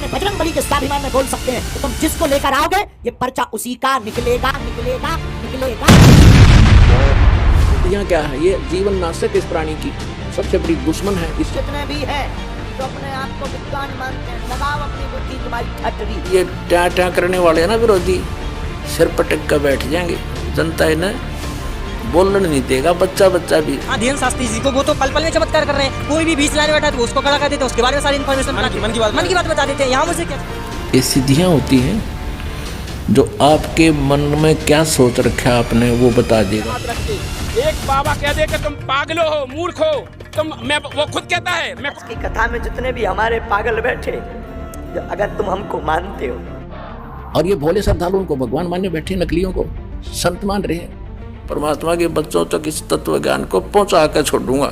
अपने बजरंग बली के स्वाभिमान में बोल सकते हैं तो तुम जिसको लेकर आओगे ये पर्चा उसी का निकलेगा निकलेगा निकलेगा। यहाँ क्या है, ये जीवन नाशक इस प्राणी की सबसे बड़ी दुश्मन है। इस जितने भी है तो अपने आप को विद्वान मानते हैं, लगाओ अपनी बुद्धि तुम्हारी ठटरी। ये ट्या ट्या करने वाले हैं ना विरोधी, सिर पटक कर बैठ जाएंगे, जनता इन्हें बोलने नहीं देगा। बच्चा बच्चा भी धीरेन्द्र शास्त्री जी को वो तो पल पल में चमत्कार कर रहे हैं। कोई भी बीच लाने बैठा है तो उसको खड़ा कर देते हैं, उसके बारे में सारी इन्फॉर्मेशन मन की बात बता देते हैं। यहाँ मुझे क्या ये सिद्धियाँ होती हैं जो आपके मन में क्या सोच रखा है आपने वो बता देगा। एक बाबा कह दे कि तुम पागलो हो, मूर्ख हो, मैं वो खुद कहता है। मैं की कथा में जितने भी हमारे पागल बैठे, अगर तुम हमको मानते हो, और ये भोले श्रद्धालु उनको भगवान मानने बैठे, नकलियों को संत मान रहे हैं। परमात्मा के बच्चों तक इस तत्व ज्ञान को पहुंचा कर छोड़ूंगा,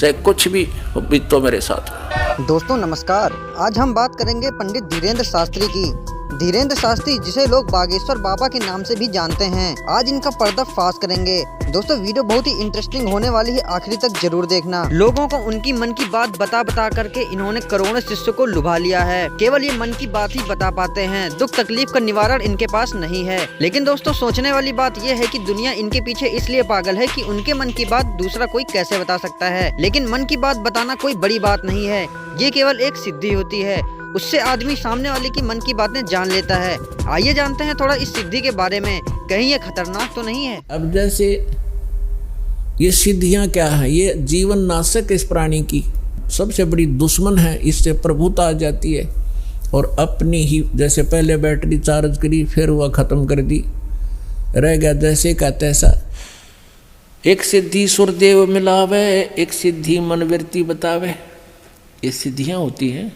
चाहे कुछ भी बीतो मेरे साथ। दोस्तों नमस्कार, आज हम बात करेंगे पंडित धीरेन्द्र शास्त्री की। धीरेन्द्र शास्त्री जिसे लोग बागेश्वर बाबा के नाम से भी जानते हैं, आज इनका पर्दाफाश करेंगे। दोस्तों वीडियो बहुत ही इंटरेस्टिंग होने वाली है, आखिरी तक जरूर देखना। लोगों को उनकी मन की बात बता करके इन्होंने करोड़ों शिष्यों को लुभा लिया है। केवल ये मन की बात ही बता पाते हैं, दुख तकलीफ का निवारण इनके पास नहीं है। लेकिन दोस्तों सोचने वाली बात यह है कि दुनिया इनके पीछे इसलिए पागल है कि उनके मन की बात दूसरा कोई कैसे बता सकता है। लेकिन मन की बात बताना कोई बड़ी बात नहीं है, ये केवल एक सिद्धि होती है। उससे आदमी सामने वाले की मन की बातें जान लेता है। आइए जानते हैं थोड़ा इस सिद्धि के बारे में, कहीं ये खतरनाक तो नहीं है। अब जैसे ये सिद्धियां क्या है, ये जीवन नाशक इस प्राणी की सबसे बड़ी दुश्मन है। इससे प्रभुता आ जाती है और अपनी ही, जैसे पहले बैटरी चार्ज करी फिर वह खत्म कर दी, रह गया जैसे का तैसा। एक सिद्धि सुरदेव मिलावे, एक सिद्धि मनवृत्ति बतावे। ये सिद्धियां होती हैं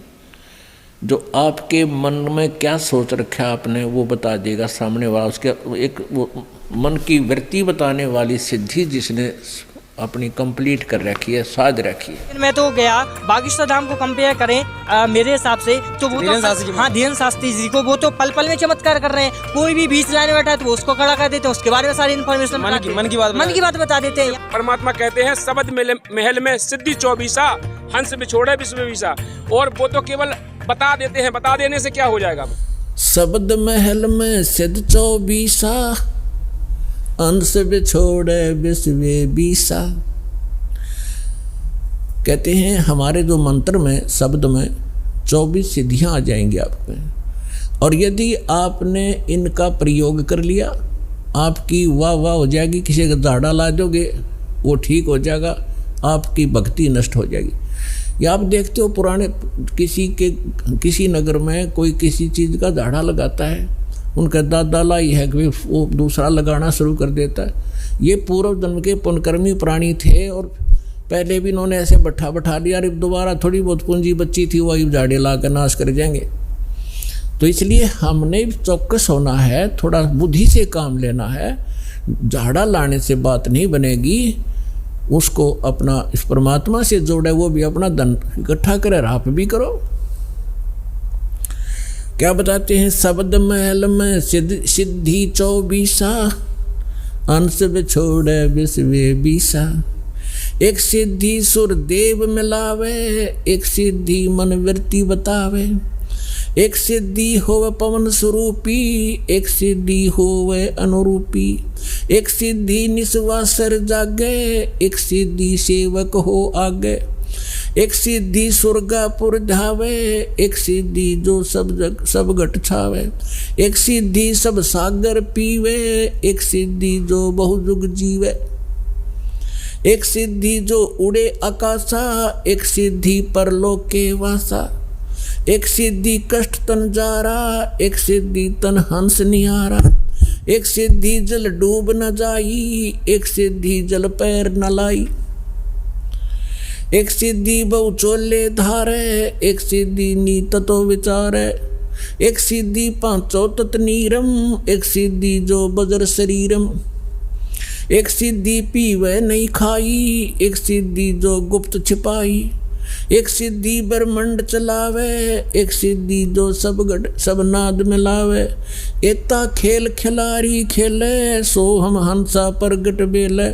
जो आपके मन में क्या सोच रखा है आपने वो बता देगा सामने वाला। उसके एक वो मन की वृत्ति बताने वाली सिद्धि जिसने अपनी कंप्लीट कर रखी है, साध रखी है। मैं तो गया बागेश्वर धाम को कंपेयर करें मेरे हिसाब से तो वो धीरेन्द्र शास्त्री जी को वो तो पल पल में चमत्कार कर रहे हैं। कोई भी बीच लाने बैठा है तो उसको खड़ा कर देते हैं, उसके बारे में सारी इन्फॉर्मेशन मन की बात बता देते हैं। परमात्मा कहते हैं सबद महल में सिद्धि 24, हंस बिछोड़े विश्व विसा। और वो तो केवल बता देते हैं, बता देने से क्या हो जाएगा। शब्द महल में सिद्ध 24, अंश बिछोड़े विश्व बीसा। कहते हैं हमारे जो मंत्र में, शब्द में 24 सिद्धियां आ जाएंगी आप में, और यदि आपने इनका प्रयोग कर लिया आपकी वाह वाह हो जाएगी। किसी का झाड़ा ला दोगे वो ठीक हो जाएगा, आपकी भक्ति नष्ट हो जाएगी। या आप देखते हो पुराने किसी नगर में कोई किसी चीज़ का झाड़ा लगाता है, उनका दादा लाई है कि वो दूसरा लगाना शुरू कर देता है। ये पूर्व जन्म के पुण्यकर्मी प्राणी थे और पहले भी इन्होंने ऐसे बैठा लिया, और दोबारा थोड़ी बहुत पूंजी बच्ची थी वही झाड़े ला कर नाश कर जाएंगे। तो इसलिए हमने चौकस होना है, थोड़ा बुद्धि से काम लेना है। झाड़ा लाने से बात नहीं बनेगी, उसको अपना इस परमात्मा से जोड़े, वो भी अपना धन इकट्ठा करे, राप भी करो। क्या बताते हैं, शब्द महल में सिद्धि 24, अंश बिछोड़े विश्व बीसा। एक सिद्धि सुरदेव मिलावे, एक सिद्धि मनवृत्ति बतावे। एक सिद्धि होवे पवन स्वरूपी, एक सिद्धि होवे अनुरूपी। एक सिद्धि निस्वासर जागे, एक सिद्धि सेवक हो आगे। एक सिद्धि स्वर्गापुर धावे, एक सिद्धि जो सब घट छावे। एक सिद्धि सब सागर पीवे, एक सिद्धि जो बहुजुग जीवे। एक सिद्धि जो उड़े आकाशा, एक सिद्धि परलोक के वासा। एक सिद्धि कष्ट तन जारा, एक सिद्धि तन हंस निहारा। एक सिद्धि जल डूब न जाई, एक सिद्धि जल पैर न लाई। एक सिद्धि बहु चोले धारे, एक सिद्धि नीत तो विचारे। एक सिद्धि पांचों तत नीरम, एक सिद्धि जो बजर शरीरम। एक सिद्धि पीवे नहीं खाई, एक सिद्धि जो गुप्त छिपाई। एक सिद्धि ब्रह्मंड चलावे, एक सिद्धि जो सब नाद मिलावे। एता खेल खिलारी खेले, सो हम हंसा प्रगट बेले।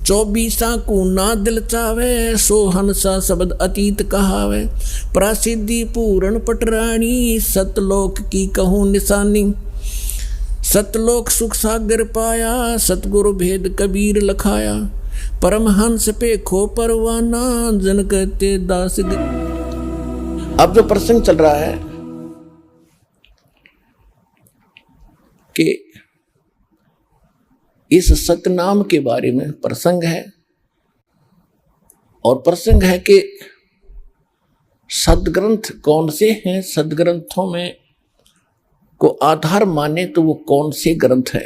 24 को ना दिल चावे, सो हंसा शब्द अतीत कहावे। प्रसिद्धि पूर्ण पटरानी, सतलोक की कहूँ निशानी। सतलोक सुख सागर पाया, सतगुरु भेद कबीर लखाया। परमहंस पे खो परवाना, जन कहते दास। अब जो प्रसंग चल रहा है कि इस सतनाम के बारे में प्रसंग है, और प्रसंग है कि सदग्रंथ कौन से हैं, सदग्रंथों में को आधार माने तो वो कौन से ग्रंथ है।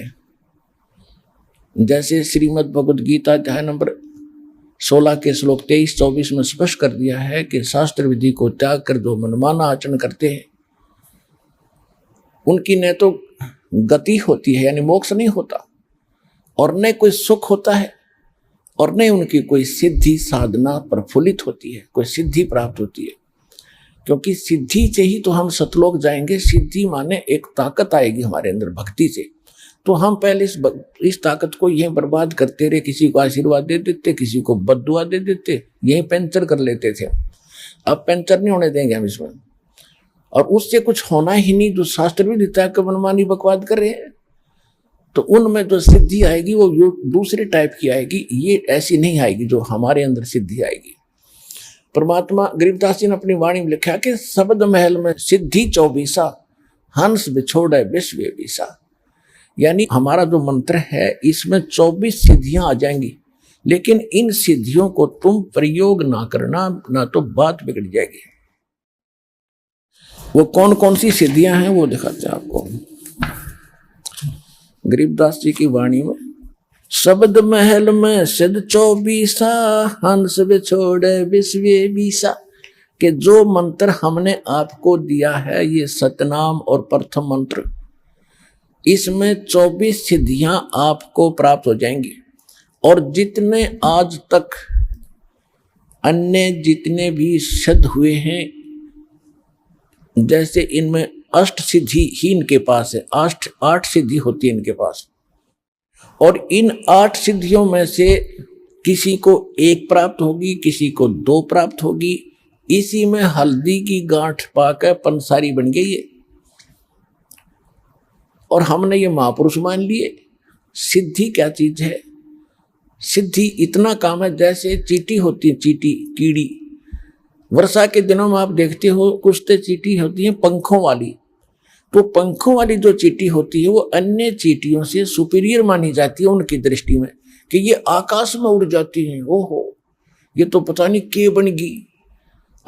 जैसे श्रीमद् भगवद गीता अध्याय नंबर 16 के श्लोक 23-24 में स्पष्ट कर दिया है कि शास्त्र विधि को त्याग कर जो मनमाना आचरण करते हैं उनकी न तो गति होती है यानी मोक्ष नहीं होता, और न कोई सुख होता है, और न उनकी कोई सिद्धि साधना प्रफुल्लित होती है, कोई सिद्धि प्राप्त होती है। क्योंकि सिद्धि से ही तो हम सतलोक जाएंगे। सिद्धि माने एक ताकत आएगी हमारे अंदर भक्ति से। तो हम पहले इस ताकत को यहीं बर्बाद करते रहे, किसी को आशीर्वाद दे देते, किसी को बद्दुआ दे देते, यहीं पैंचर कर लेते थे। अब पैंचर नहीं होने देंगे हम इसमें, और उससे कुछ होना ही नहीं। जो शास्त्र भी देता है कि मनमानी बकवाद कर रहे हैं, तो उनमें जो सिद्धि आएगी वो दूसरे टाइप की आएगी, ये ऐसी नहीं आएगी जो हमारे अंदर सिद्धि आएगी। परमात्मा गरीबदास जी ने अपनी वाणी में लिखा कि शब्द महल में सिद्धि 24, हंस बिछोड़े विश्व बीसा। यानी हमारा जो मंत्र है इसमें 24 सिद्धियां आ जाएंगी, लेकिन इन सिद्धियों को तुम प्रयोग ना करना, ना तो बात बिगड़ जाएगी। वो कौन कौन सी सिद्धियां हैं वो दिखाते हैं आपको गरीबदास जी की वाणी में। शब्द महल में सिद्ध 24, हंस बिछोड़े विश्व बीसा। कि जो मंत्र हमने आपको दिया है ये सतनाम और प्रथम मंत्र, इसमें 24 सिद्धियां आपको प्राप्त हो जाएंगी। और जितने आज तक अन्य जितने भी सिद्ध हुए हैं, जैसे इनमें अष्ट सिद्धि ही इनके पास है, 8 सिद्धि होती है इनके पास, और इन 8 सिद्धियों में से किसी को 1 प्राप्त होगी, किसी को 2 प्राप्त होगी। इसी में हल्दी की गांठ पाकर पंसारी बन गई है, और हमने ये महापुरुष मान लिए। सिद्धि क्या चीज है? सिद्धि इतना काम है जैसे चींटी होती है, चींटी कीड़ी। वर्षा के दिनों में आप देखते हो कुछ तो चींटी होती है पंखों वाली, तो पंखों वाली जो चींटी होती है वो अन्य चींटियों से सुपीरियर मानी जाती है उनकी दृष्टि में, कि ये आकाश में उड़ जाती हैं। ओहो, ये तो पता नहीं के बन गई।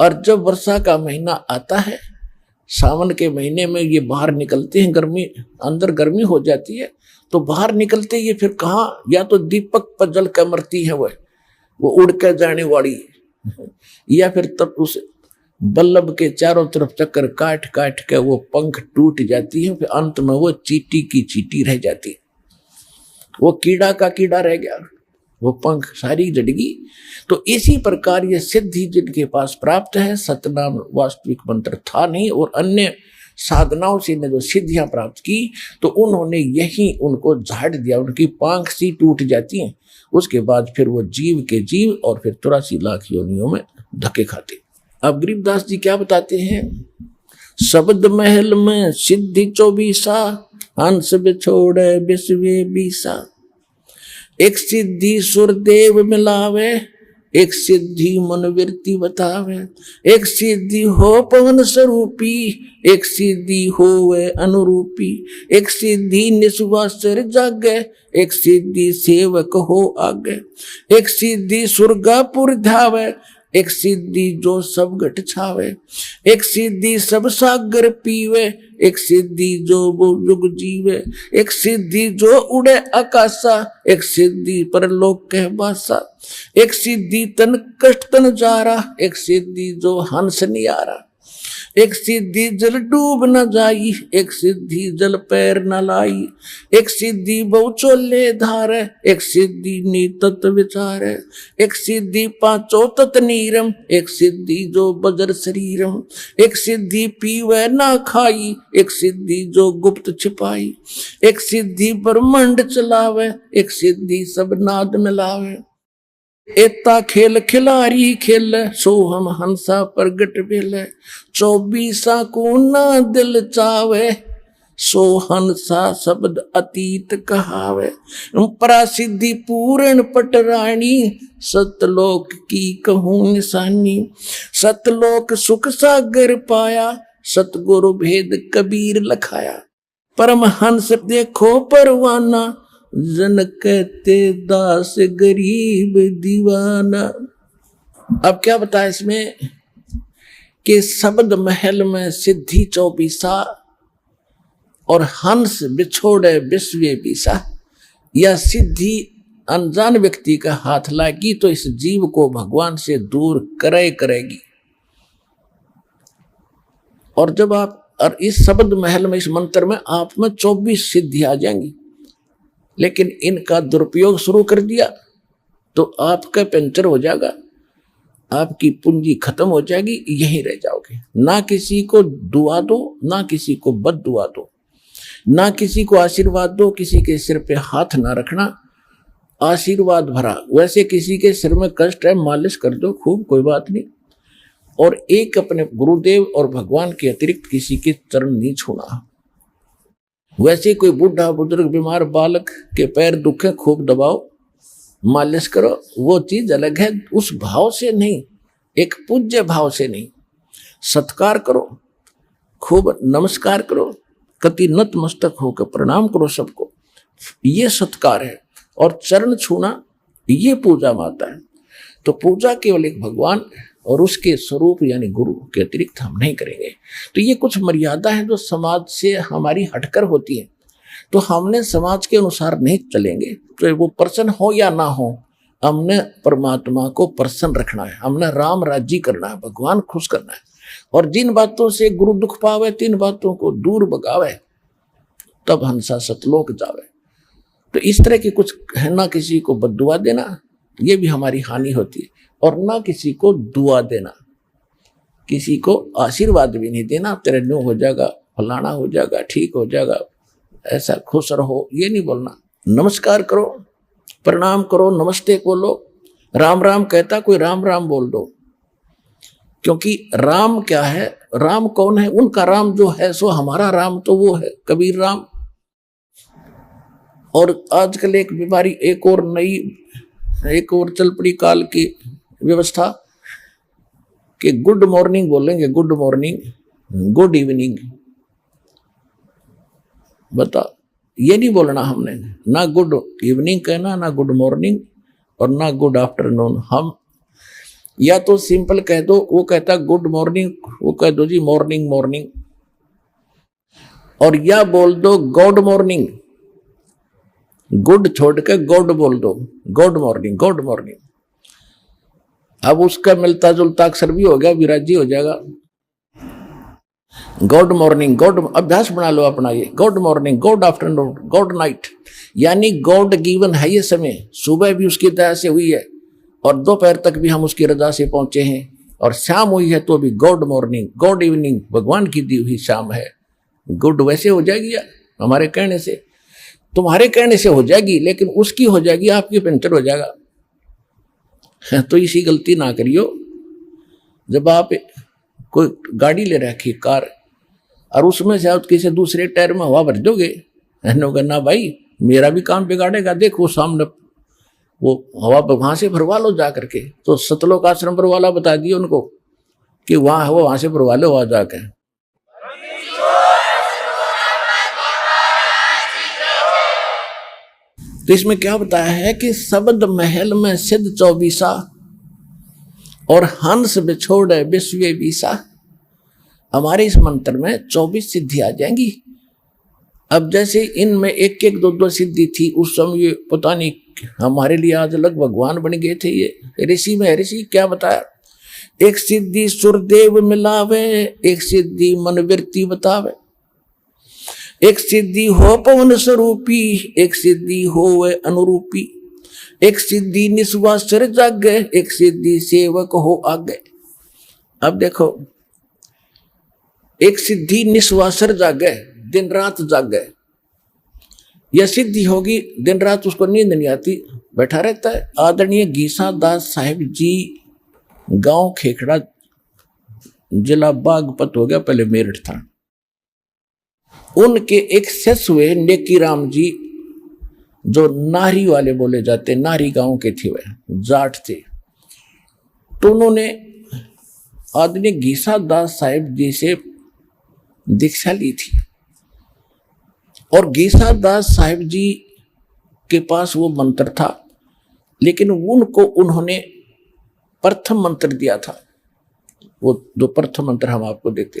और जब वर्षा का महीना आता है, सावन के महीने में ये बाहर निकलते हैं, गर्मी अंदर गर्मी हो जाती है, तो बाहर निकलते ये फिर कहाँ, या तो दीपक पर जल कर मरती है वो उड़ कर जाने वाली, या फिर तब उस बल्लभ के चारों तरफ चक्कर काट काट के वो पंख टूट जाती है, फिर अंत में वो चींटी की चींटी रह जाती है, वो कीड़ा का कीड़ा रह गया, वो पंख सारी जड़गी। तो इसी प्रकार ये सिद्धि जिनके पास प्राप्त है, सतनाम वास्तविक मंत्र था नहीं, और अन्य साधनाओं से ने जो सिद्धियां प्राप्त की तो उन्होंने यही उनको झाड़ दिया, उनकी पांख सी टूट जाती है। उसके बाद फिर वो जीव के जीव और फिर 83 लाख योनियों में धक्के खाते। अब गरीबदास जी क्या बताते हैं? शब्द महल में सिद्धि 24, हंस बिछोड़े विश्व बीसा। एक सिद्धि सुरदेव मिलावे, एक सिद्धि मनोवृत्ति बतावे। एक सिद्धि हो पवन स्वरूपी, एक सिद्धि हो वे अनुरूपी। एक सिद्धि निस्वासर जागे, एक सिद्धि सेवक हो आगे। एक सिद्धि सुरगापुर धावे, एक सिद्धि जो सब घट छावे। एक सिद्धि सब सागर पीवे, एक सिद्धि जो वो युग जीवे। एक सिद्धि जो उड़े आकाशा, एक सिद्धि परलोक कह बासा। एक सिद्धि तन कष्ट तन जारा, एक सिद्धि जो हंस नियारा। एक सिद्धि जल डूब न जाई, एक सिद्धि जल पैर न लाई। एक सिद्धि बहु चोले धारे, एक सिद्धि नीतत विचारे। एक सिद्धि पांचों तत नीरम, एक सिद्धि जो बजर शरीरम। एक सिद्धि पीवे ना खाई, एक सिद्धि जो गुप्त छिपाई। एक सिद्धि ब्रह्मांड चलावे, एक सिद्धि सब नाद मिलावे। एता खेल खिलारी खेल, सो हम हंसा प्रगट भेल, 24 को ना दिल चावे, सो हंसा शब्द अतीत कहावे। परासिद्धि पूर्ण पटरानी, सतलोक की कहूँ निशानी। सतलोक सुख सागर पाया, सतगुरु भेद कबीर लखाया। परमहंस देखो परवाना, जन कहते दास गरीब दीवाना। अब क्या बताया इसमें कि शब्द महल में सिद्धि 24 और हंस बिछोड़े विश्व बीसा। यह सिद्धि अनजान व्यक्ति का हाथ लागी तो इस जीव को भगवान से दूर करेगी। और जब आप और इस शब्द महल में, इस मंत्र में आप में 24 सिद्धि आ जाएंगी, लेकिन इनका दुरुपयोग शुरू कर दिया तो आपका पंचर हो जाएगा, आपकी पूंजी खत्म हो जाएगी, यहीं रह जाओगे। ना किसी को दुआ दो, ना किसी को बद दुआ दो, ना किसी को आशीर्वाद दो, किसी के सिर पे हाथ ना रखना, आशीर्वाद भरा। वैसे किसी के सिर में कष्ट है, मालिश कर दो खूब, कोई बात नहीं। और एक अपने गुरुदेव और भगवान के अतिरिक्त किसी के चरण नहीं छूना। वैसे कोई बूढ़ा बुजुर्ग बीमार बालक के पैर दुखे, खूब दबाओ, मालिश करो, वो चीज अलग है। उस भाव से नहीं, एक पूज्य भाव से नहीं। सत्कार करो, खूब नमस्कार करो, कति नतमस्तक होकर प्रणाम करो सबको, ये सत्कार है। और चरण छूना ये पूजा माता है। तो पूजा केवल एक भगवान और उसके स्वरूप यानी गुरु के अतिरिक्त हम नहीं करेंगे। तो ये कुछ मर्यादा है जो समाज से हमारी हटकर होती है। तो हमने समाज के अनुसार नहीं चलेंगे, तो वो प्रसन्न हो या ना हो, हमने परमात्मा को प्रसन्न रखना है, हमने राम राज्य करना है, भगवान खुश करना है। और जिन बातों से गुरु दुख पावे, तीन बातों को दूर भगावे, तब हंसा सतलोक जावे। तो इस तरह की कुछ है, ना किसी को बद्दुआ देना, ये भी हमारी हानि होती है, और ना किसी को दुआ देना, किसी को आशीर्वाद भी नहीं देना, तेरे न्यू हो जाएगा, फलाना हो जाएगा, ठीक हो जाएगा, ऐसा खुश रहो, ये नहीं बोलना। नमस्कार करो, प्रणाम करो, नमस्ते बोलो, राम राम कहता कोई राम राम बोल दो। क्योंकि राम क्या है, राम कौन है? उनका राम जो है सो हमारा राम तो वो है कबीर राम। और आजकल एक बीमारी, एक और नई, एक और चल पड़ी काल की व्यवस्था कि गुड मॉर्निंग बोलेंगे, गुड मॉर्निंग, गुड इवनिंग। बता, ये नहीं बोलना हमने, ना गुड इवनिंग कहना, ना गुड मॉर्निंग और ना गुड आफ्टरनून। हम या तो सिंपल कह दो, वो कहता गुड मॉर्निंग, वो कह दो जी मॉर्निंग मॉर्निंग, और या बोल दो गॉड मॉर्निंग, गुड छोड़ के गॉड बोल दो, गॉड मॉर्निंग, गॉड मॉर्निंग। अब उसका मिलता जुलता अक्षर भी हो गया, विराजी हो जाएगा। गॉड मॉर्निंग, गॉड, अभ्यास बना लो अपना ये, God morning, God afternoon, God night, यानी गॉड गिवन है ये समय। सुबह भी उसकी दया से हुई है और दोपहर तक भी हम उसकी रजा से पहुंचे हैं, और शाम हुई है तो भी गॉड मॉर्निंग, गॉड इवनिंग, भगवान की दी हुई शाम है। गुड वैसे हो जाएगी या हमारे कहने से, तुम्हारे कहने से हो जाएगी, लेकिन उसकी हो जाएगी, आपकी पंचर हो जाएगा। तो इसी गलती ना करियो। जब आप कोई गाड़ी ले रखी कार, और उसमें से आप किसी दूसरे टायर में हवा भर दोगे, ना भाई मेरा भी काम बिगाड़ेगा, देखो सामने वो हवा वहां से भरवा लो जा करके। तो सतलोक आश्रम पर वाला बता दिए उनको कि वहां हवा वहां से भरवा लो वहां जाके। तो इसमें क्या बताया है कि शब्द महल में सिद्ध 24 और हंस बिछोड़े विश्व बीसा। हमारे इस मंत्र में 24 सिद्धि आ जाएंगी। अब जैसे इनमें एक एक दो दो सिद्धि थी उस समय, पता नहीं हमारे लिए आज अलग भगवान बन गए थे ये ऋषि में। ऋषि क्या बताया, एक सिद्धि सुरदेव मिलावे, एक सिद्धि मनवृत्ति बतावे, एक सिद्धि हो पवन स्वरूपी, एक सिद्धि हो अनुरूपी, एक सिद्धि निस्वासर जागे, एक सिद्धि सेवक हो आगे। अब देखो, एक सिद्धि निस्वासर जागे, दिन रात जागे, यह सिद्धि होगी, दिन रात उसको नींद नहीं आती, बैठा रहता है। आदरणीय गीसा दास साहिब जी, गांव खेखड़ा, जिला बागपत हो गया, पहले मेरठ था। उनके एक शिष्य हुए नेकी राम जी, जो नारी वाले बोले जाते, नारी गांव के थे, वह जाट थे। तो उन्होंने आदरणीय गीसा दास साहिब जी से दीक्षा ली थी, और गीसा दास साहिब जी के पास वो मंत्र था, लेकिन उनको उन्होंने प्रथम मंत्र दिया था, वो जो प्रथम मंत्र हम आपको देते।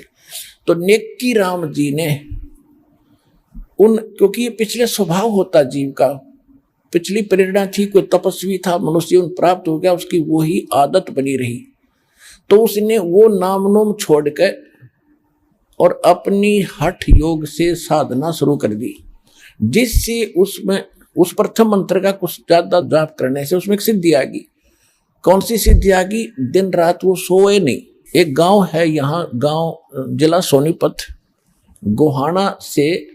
तो नेकी राम जी ने क्योंकि ये पिछले स्वभाव होता जीव का, पिछली प्रेरणा थी, कोई तपस्वी था, मनुष्य जीवन प्राप्त हो गया, उसकी वही आदत बनी रही। तो उसने वो नाम नोम छोड़ के और अपनी हठ योग से साधना शुरू कर दी, जिससे उसमें उस प्रथम मंत्र का कुछ ज्यादा जाप करने से उसमें एक सिद्धि आ गई। कौन सी सिद्धि आ गई? दिन रात वो सोए नहीं। एक गांव है यहाँ, गांव जिला सोनीपत, गोहाना से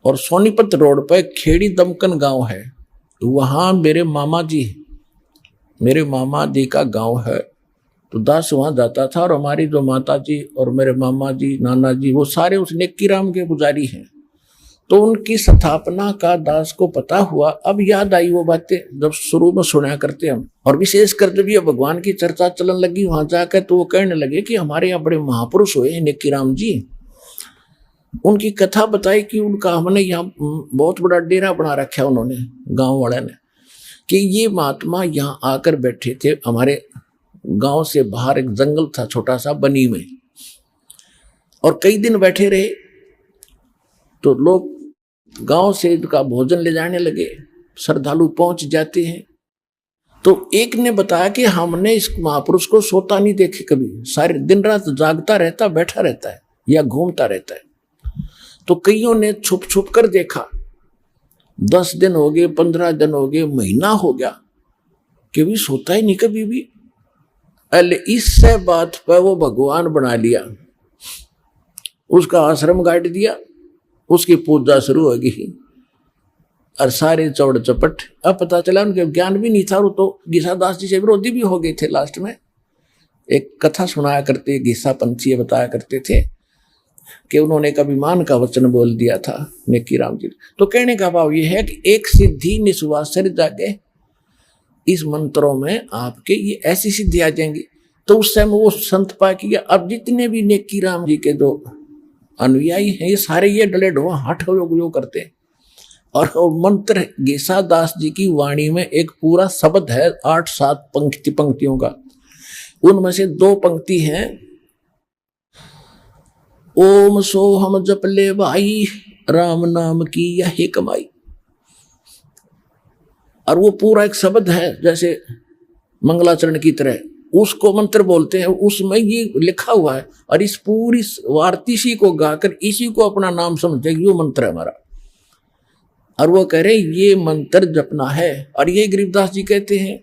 और सोनीपत रोड पर खेड़ी दमकन गांव है, वहाँ मेरे मामा जी का गांव है। तो दास वहाँ जाता था, और हमारी जो माता जी और मेरे मामा जी, नाना जी, वो सारे उस नेकी राम के पुजारी हैं। तो उनकी स्थापना का दास को पता हुआ। अब याद आई वो बातें जब शुरू में सुना करते हम, और विशेषकर जब ये भगवान की चर्चा चलन लगी वहां जाकर, तो वो कहने लगे कि हमारे यहाँ बड़े महापुरुष हुए नेकी राम जी। उनकी कथा बताई कि उनका हमने यहाँ बहुत बड़ा डेरा बना रखा है उन्होंने, गांव वाले ने, कि ये महात्मा यहाँ आकर बैठे थे। हमारे गांव से बाहर एक जंगल था छोटा सा, बनी में, और कई दिन बैठे रहे। तो लोग गांव से इनका भोजन ले जाने लगे, श्रद्धालु पहुंच जाते हैं। तो एक ने बताया कि हमने इस महापुरुष को सोता नहीं देखे कभी, सारे दिन रात जागता रहता, बैठा रहता है या घूमता रहता है। तो कईयों ने छुप छुप कर देखा, 10 दिन हो गए, 15 दिन हो गए, महीना हो गया, कि भी सोता ही नहीं कभी भी। अरे इससे बात पर वो भगवान बना लिया, उसका आश्रम गाड़ दिया, उसकी पूजा शुरू हो गई, और सारे चौड़ चपट। अब पता चला उनके ज्ञान भी नहीं था, वो तो गीसा दास जी से विरोधी भी हो गए थे। लास्ट में एक कथा सुनाया करते, गीसा पंथी बताया करते थे कि उन्होंने एक अभिमान का वचन बोल दिया था नेकी राम जी। तो कहने का भाव ये है कि एक सिद्धि निस्वासर जागे, इस मंत्रों में आपके ये ऐसी सिद्धि आ जाएंगी। तो उस समय वो संत पा किया। अब जितने भी नेकी राम जी के जो अनुयायी हैं, ये सारे ये डले ढोआ हठ योग करते हैं। और मंत्र गीसा दास जी की वाणी में एक पूरा शब्द है, 8-7 पंक्तियों का। उनमें से 2 पंक्ति हैं, ओम सोहम जप ले भाई, राम नाम की यही कमाई। और वो पूरा एक शब्द है जैसे मंगलाचरण की तरह, उसको मंत्र बोलते हैं, उसमें ये लिखा हुआ है। और इस पूरी वार्तिशी को गाकर इसी को अपना नाम समझे, ये मंत्र है हमारा। और वो कह रहे ये मंत्र जपना है। और ये गरीबदास जी कहते हैं,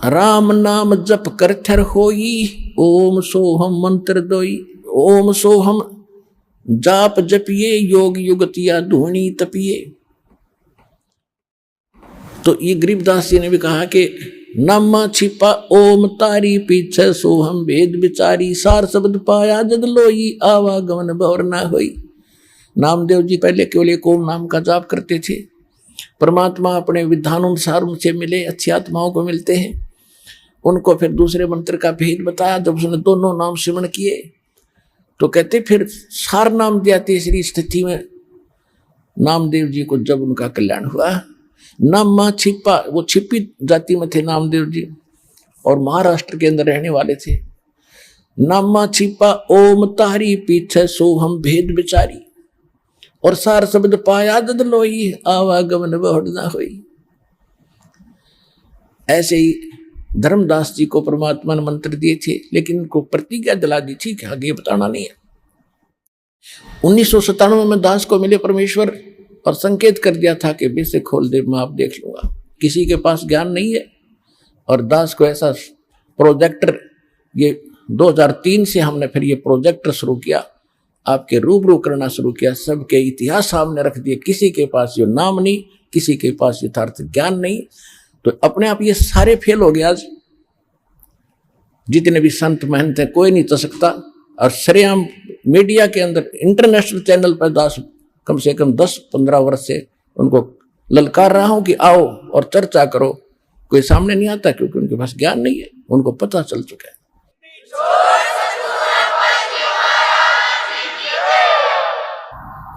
राम नाम जप कर थर होई, ओम सोहम मंत्र दोई। ओम सोहम जाप जपिए, योग युगतिया धूनी तपिए। तो ये गरीबदास जी ने भी कहा कि नामा छिपा ओम तारी, पीछे सोहम भेद विचारी, सार शब्द पाया जद लोई, आवागमन भवर ना होई। नामदेव जी पहले केवल एक ओम नाम का जाप करते थे। परमात्मा अपने विधानुसार उनसे मिले, अच्छी आत्माओं को मिलते हैं। उनको फिर दूसरे मंत्र का भेद बताया। जब उसने दोनों नाम सिमरण किए तो कहते फिर सार नाम दिया। तीसरी स्थिति में नामदेव जी को जब उनका कल्याण हुआ, नामा छिपा, वो छिपी जाति में थे नामदेव जी और महाराष्ट्र के अंदर रहने वाले थे। नामा छिपा ओम तारी, पीछे सोहम भेद विचारी, और सार शब्द पाया जद लोई, आवागमन बहुड़ ना होई। ऐसे ही धर्मदास जी को परमात्मा ने मंत्र दिए थे, लेकिन उनको प्रतिज्ञा दिला दी थी कि आगे बताना नहीं है। 1997 में दास को मिले परमेश्वर और संकेत कर दिया था कि बेसे खोल दे, मैं आप देख लूंगा। किसी के पास ज्ञान नहीं है। और दास को ऐसा प्रोजेक्टर, ये 2003 से हमने फिर ये प्रोजेक्टर शुरू किया आपके रूबरू करना शुरू किया, सबके इतिहास सामने रख दिए, किसी के पास ये नाम नहीं, किसी के पास यथार्थ ज्ञान नहीं, तो अपने आप ये सारे फेल हो गए। आज जितने भी संत महंत हैं कोई नहीं तो सकता, और सरेआम मीडिया के अंदर इंटरनेशनल चैनल पर कम से कम 10-15 वर्ष से उनको ललकार रहा हूं कि आओ और चर्चा करो, कोई सामने नहीं आता क्योंकि उनके पास ज्ञान नहीं है, उनको पता चल चुका है।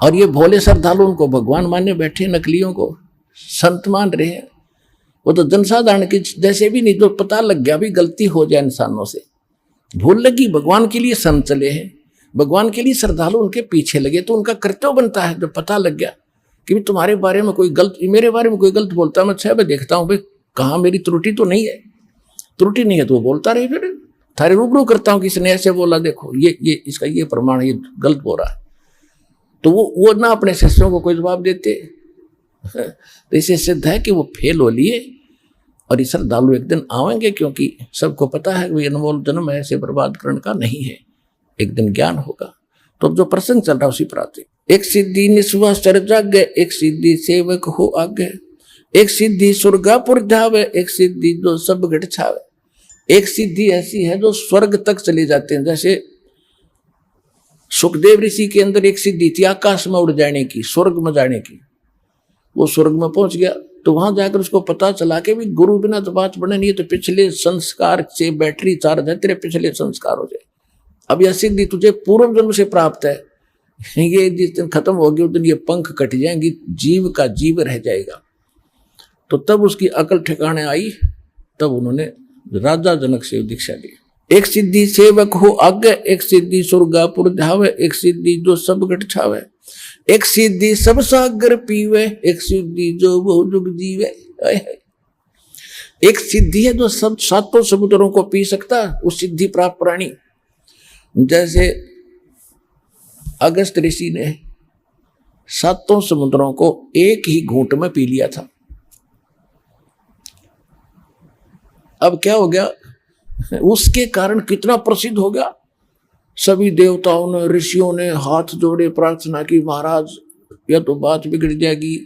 और ये भोले श्रद्धालु उनको भगवान माने बैठे, नकलियों को संत मान रहे हैं। वो तो जनसाधारण की जैसे भी नहीं, जो पता लग गया भी गलती हो जाए इंसानों से, भूल लगी, भगवान के लिए संत चले हैं, भगवान के लिए श्रद्धालु उनके पीछे लगे, तो उनका कर्तव्य बनता है जब पता लग गया कि भी तुम्हारे बारे में कोई गलत, मेरे बारे में कोई गलत बोलता है, मैं 6 बजे देखता हूँ भाई कहाँ मेरी त्रुटि तो नहीं है, त्रुटि नहीं है तो वो बोलता रहे, फिर थारे रूबरू करता हूँ किसने ऐसे बोला, देखो ये इसका ये प्रमाण, ये गलत बोल रहा है, तो वो ना अपने शिष्यों को कोई जवाब देते। तो इससे सिद्ध है कि वो फेल हो लिए, और ये श्रद्धालु एक दिन आवेंगे, क्योंकि सबको पता है कि अनमोल जन्म ऐसे बर्बाद करने का नहीं है, एक दिन ज्ञान होगा। तो अब जो प्रसंग चल रहा है उसी पर आते, एक सिद्धि निस्वा सर जागे, एक सिद्धि सेवक हो आगे, एक सिद्धि स्वर्गापुर जावे, एक सिद्धि जो सब घट छावे। एक सिद्धि ऐसी है जो स्वर्ग तक चले जाते हैं, जैसे सुखदेव ऋषि के अंदर एक सिद्धि थी आकाश में उड़ जाने की, स्वर्ग में जाने की। वो स्वर्ग में पहुंच गया तो वहां जाकर उसको पता चला कि भी गुरु बिना तो बात बने नहीं, तो पिछले संस्कार से बैटरी चार्ज है, तेरे पिछले संस्कार हो जाए। अब यह सिद्धि तुझे पूर्व जन्म से प्राप्त है, ये जिस दिन खत्म होगी उस दिन ये पंख कट जाएंगी, जीव का जीव रह जाएगा। तो तब उसकी अकल ठिकाने आई, तब उन्होंने राजा जनक से दीक्षा ली। एक सिद्धि सेवक हो आगे, एक सिद्धि स्वर्गापुर जावे, एक सिद्धि जो सब घट छावे, एक सिद्धि सब सागर पीवे, एक सिद्धि जो बहु जुग जीवे। एक सिद्धि है जो सब 7 समुद्रों को पी सकता, उस सिद्धि प्राप्त प्राणी। जैसे अगस्त ऋषि ने 7 समुद्रों को एक ही घूंट में पी लिया था। अब क्या हो गया, उसके कारण कितना प्रसिद्ध हो गया, सभी देवताओं ने, ऋषियों ने हाथ जोड़े, प्रार्थना की, महाराज यह तो बात बिगड़ जाएगी,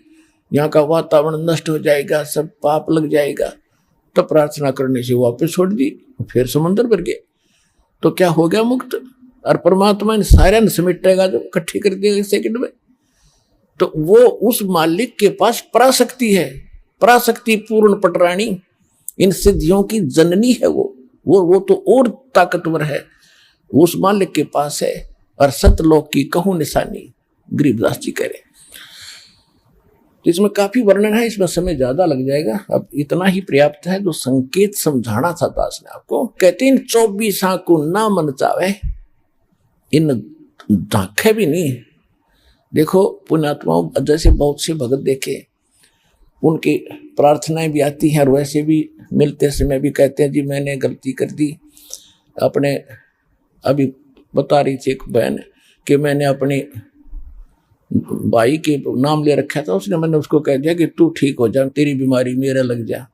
यहाँ का वातावरण नष्ट हो जाएगा, सब पाप लग जाएगा। तब प्रार्थना करने से वापस छोड़ दी, फिर समंदर भर गए, तो क्या हो गया, मुक्त। और परमात्मा ने सारे समेटेगा जब इकट्ठी कर दिया सेकंड में। तो वो उस मालिक के पास पराशक्ति है, पराशक्ति पूर्ण पटरानी, इन सिद्धियों की जननी है वो तो और ताकतवर है, उस मालिक के पास है। और सतलोक की कहूं निशानी, गरीबदास जी कह रहे। तो इसमें काफी वर्णन है, इसमें समय ज्यादा लग जाएगा, अब इतना ही पर्याप्त है जो संकेत समझाना था दास ने आपको। कहते इन 24 को ना मन चावे, इन झांखे भी नहीं। देखो पुण्यात्माओं, जैसे बहुत से भगत देखे, उनकी प्रार्थनाएं भी आती हैं, और वैसे भी मिलते समय भी कहते हैं जी मैंने गलती कर दी। अपने अभी बता रही थी एक बहन कि मैंने अपने भाई के नाम ले रखा था, उसने, मैंने उसको कह दिया कि तू ठीक हो जा, तेरी बीमारी मेरे लग जा।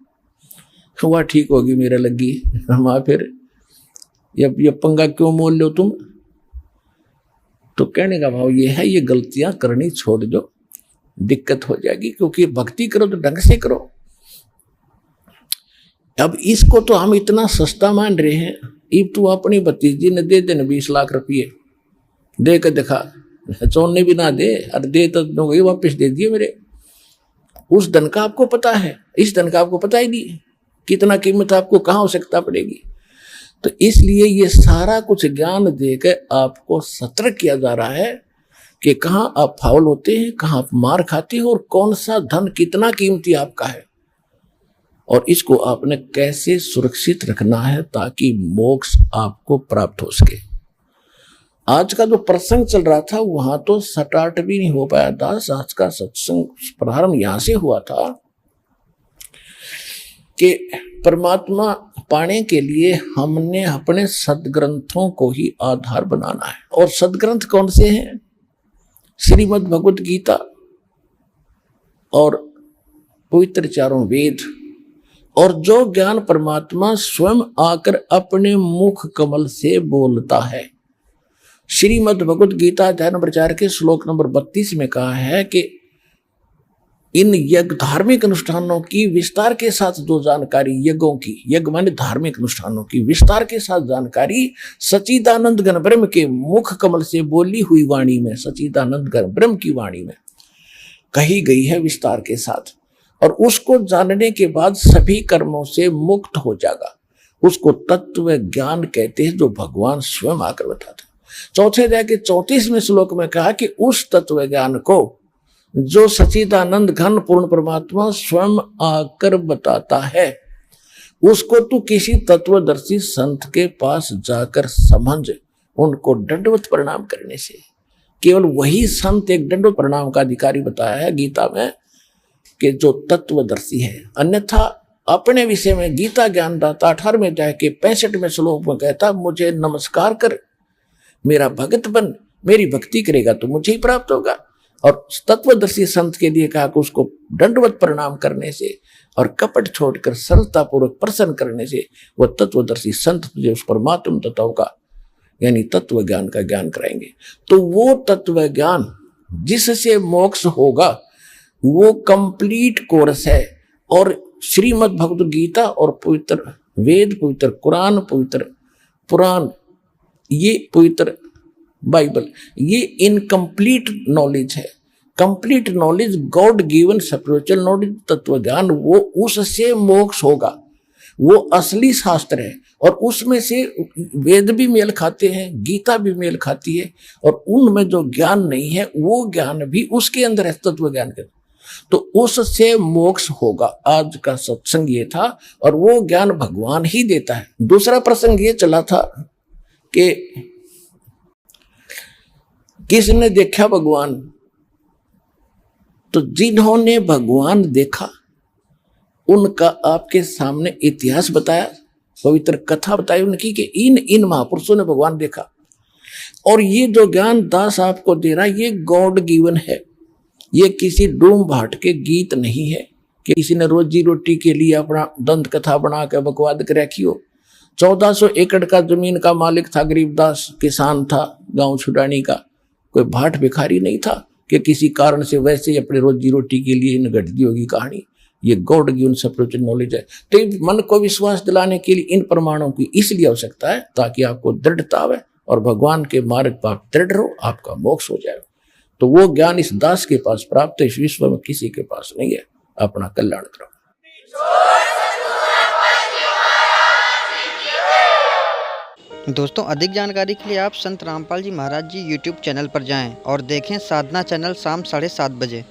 वह ठीक होगी, मेरे लगी। हम फिर ये पंगा क्यों मोल लो तुम। तो कहने का भाव ये है, ये गलतियां करनी छोड़ दो, दिक्कत हो जाएगी, क्योंकि भक्ति करो तो ढंग से करो। अब इसको तो हम इतना सस्ता मान रहे हैं, अब तू अपनी भतीजी ने दे देना 20 लाख रुपये, दे के दिखा, चौने भी ना दे, अरे दे तो ये वापस दे दिए मेरे। उस धन का आपको पता है, इस धन का आपको पता ही नहीं कितना कीमत आपको कहाँ आवश्यकता पड़ेगी। तो इसलिए ये सारा कुछ ज्ञान देकर आपको सतर्क किया जा रहा है कि कहाँ आप फाउल होते हैं, कहाँ आप मार खाते हो, और कौन सा धन कितना कीमती आपका है, और इसको आपने कैसे सुरक्षित रखना है ताकि मोक्ष आपको प्राप्त हो सके। आज का जो प्रसंग चल रहा था वहां तो स्टार्ट भी नहीं हो पाया दास। आज का सत्संग प्रारंभ यहां से हुआ था कि परमात्मा पाने के लिए हमने अपने सदग्रंथों को ही आधार बनाना है। और सदग्रंथ कौन से हैं? श्रीमद् भगवत गीता और पवित्र चारों वेद, और जो ज्ञान परमात्मा स्वयं आकर अपने मुख कमल से बोलता है श्रीमद् भगवद गीता अध्याय नंबर 4 के श्लोक नंबर 32 में कहा है कि इन यज्ञ धार्मिक अनुष्ठानों की विस्तार के साथ जो जानकारी, यज्ञों की, यज्ञ माने धार्मिक अनुष्ठानों की विस्तार के साथ जानकारी सच्चिदानंद घन ब्रह्म के मुख कमल से बोली हुई वाणी में, सच्चिदानंद घन ब्रह्म की वाणी में कही गई है विस्तार के साथ। और उसको जानने के बाद सभी कर्मों से मुक्त हो जाएगा। उसको तत्व ज्ञान कहते हैं, जो भगवान स्वयं आकर बताते। चौथे अध्याय के 34वें श्लोक में कहा कि उस तत्व ज्ञान को जो सच्चिदानंद घन पूर्ण परमात्मा स्वयं आकर बताता है, उसको तू किसी तत्वदर्शी संत के पास जाकर समझ, उनको दंडवत प्रणाम करने से। केवल वही संत एक दंडवत प्रणाम का अधिकारी बताया है गीता में कि जो तत्वदर्शी है। अन्यथा अपने विषय में गीता ज्ञानदाता 18वें अध्याय के 65वें श्लोक में कहता, मुझे नमस्कार कर, मेरा भगत बन, मेरी भक्ति करेगा तो मुझे ही प्राप्त होगा। और तत्वदर्शी संत के लिए कहा कि उसको दंडवत प्रणाम करने से और कपट छोड़कर सरलतापूर्वक प्रसन्न करने से वह तत्वदर्शी संत तुझे उस परमात्म तत्व का यानी तत्व ज्ञान का ज्ञान कराएंगे। तो वो तत्व ज्ञान जिससे मोक्ष होगा वो कंप्लीट कोर्स है। और श्रीमद् भगवद गीता और पवित्र वेद, पवित्र कुरान, पवित्र पुराण, ये पवित्र बाइबल, ये इनकम्प्लीट नॉलेज है। Complete knowledge, God given spiritual knowledge, तत्व ज्ञान, वो उससे मोक्ष होगा। वो असली शास्त्र है और उसमें से वेद भी मेल खाते हैं, गीता भी मेल खाती है। और उनमें जो ज्ञान नहीं है वो ज्ञान भी उसके अंदर है, तत्व ज्ञान के। तो उससे मोक्ष होगा। आज का सत्संग ये था और वो ज्ञान भगवान ही देता है। दूसरा प्रसंग ये चला था कि किसने देखा भगवान, तो जिन्होंने भगवान देखा उनका आपके सामने इतिहास बताया, पवित्र कथा बताई उनकी कि इन महापुरुषों ने भगवान देखा। और ये जो ज्ञान दास आपको दे रहा है ये गॉड गिवन है। ये किसी डूम भाट के गीत नहीं है कि किसी ने रोजी रोटी के लिए अपना दंत कथा बना के बकवाद कर रखी हो। 1400 एकड़ का जमीन का मालिक था, गरीबदास किसान था, गांव छुड़ानी का, कोई भाट भिखारी नहीं था कि किसी कारण से वैसे ही अपनी रोजी रोटी के लिए इन घटती होगी कहानी। ये गॉड गिवन स्पिरिचुअल नॉलेज है। तो मन को विश्वास दिलाने के लिए इन प्रमाणों की इसलिए आवश्यकता है ताकि आपको दृढ़ता आवे और भगवान के मार्ग पर आप दृढ़ रहो, आपका मोक्ष हो जाए। तो वो ज्ञान इस दास के पास प्राप्त है, इस विश्व में किसी के पास नहीं है। अपना कल्याण करो। दोस्तों, अधिक जानकारी के लिए आप संत रामपाल जी महाराज जी यूट्यूब चैनल पर जाएं और देखें साधना चैनल शाम 7:30 बजे।